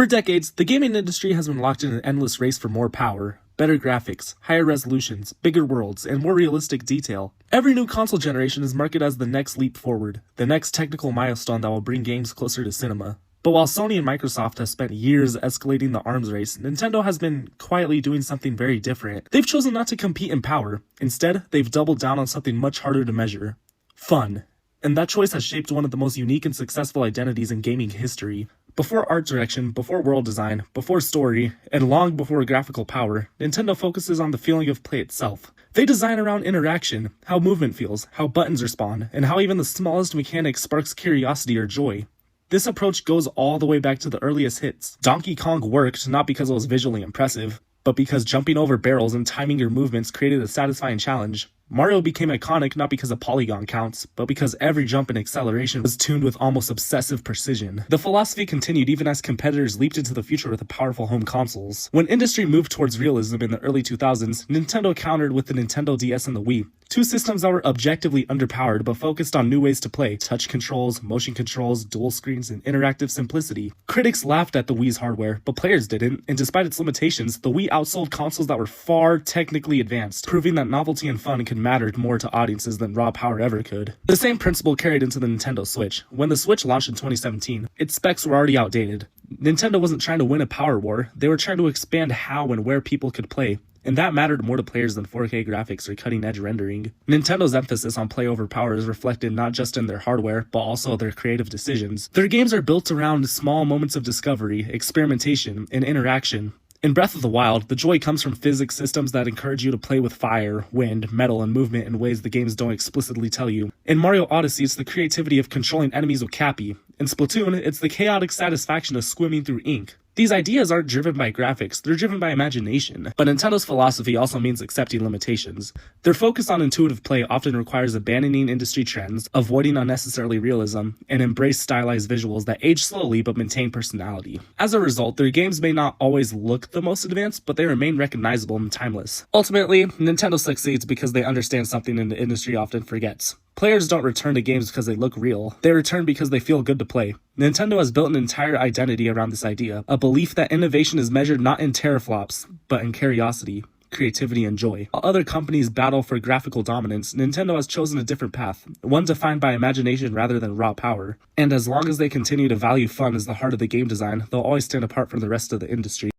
For decades, the gaming industry has been locked in an endless race for more power, better graphics, higher resolutions, bigger worlds, and more realistic detail. Every new console generation is marketed as the next leap forward, the next technical milestone that will bring games closer to cinema. But while Sony and Microsoft have spent years escalating the arms race, Nintendo has been quietly doing something very different. They've chosen not to compete in power. Instead, they've doubled down on something much harder to measure: fun. And that choice has shaped one of the most unique and successful identities in gaming history. Before art direction, before world design, before story, and long before graphical power, Nintendo focuses on the feeling of play itself. They design around interaction, how movement feels, how buttons respond, and how even the smallest mechanic sparks curiosity or joy. This approach goes all the way back to the earliest hits. Donkey Kong worked not because it was visually impressive, but because jumping over barrels and timing your movements created a satisfying challenge. Mario became iconic not because a polygon counts, but because every jump and acceleration was tuned with almost obsessive precision. The philosophy continued even as competitors leaped into the future with powerful home consoles. When industry moved towards realism in the early 2000s, Nintendo countered with the Nintendo DS and the Wii. Two systems that were objectively underpowered but focused on new ways to play: touch controls, motion controls, dual screens, and interactive simplicity. Critics laughed at the Wii's hardware, but players didn't, and despite its limitations, the Wii outsold consoles that were far technically advanced, proving that novelty and fun can matter more to audiences than raw power ever could. The same principle carried into the Nintendo Switch. When the Switch launched in 2017, its specs were already outdated. Nintendo wasn't trying to win a power war, they were trying to expand how and where people could play. And that mattered more to players than 4K graphics or cutting-edge rendering. Nintendo's emphasis on play over power is reflected not just in their hardware, but also their creative decisions. Their games are built around small moments of discovery, experimentation, and interaction. In Breath of the Wild, the joy comes from physics systems that encourage you to play with fire, wind, metal, and movement in ways the games don't explicitly tell you. In Mario Odyssey, it's the creativity of controlling enemies with Cappy. In Splatoon, it's the chaotic satisfaction of swimming through ink. These ideas aren't driven by graphics, they're driven by imagination. But Nintendo's philosophy also means accepting limitations. Their focus on intuitive play often requires abandoning industry trends, avoiding unnecessarily realism, and embrace stylized visuals that age slowly but maintain personality. As a result, their games may not always look the most advanced, but they remain recognizable and timeless. Ultimately, Nintendo succeeds because they understand something in the industry often forgets. Players don't return to games because they look real. They return because they feel good to play. Nintendo has built an entire identity around this idea, a belief that innovation is measured not in teraflops, but in curiosity, creativity, and joy. While other companies battle for graphical dominance, Nintendo has chosen a different path, one defined by imagination rather than raw power. And as long as they continue to value fun as the heart of the game design, they'll always stand apart from the rest of the industry.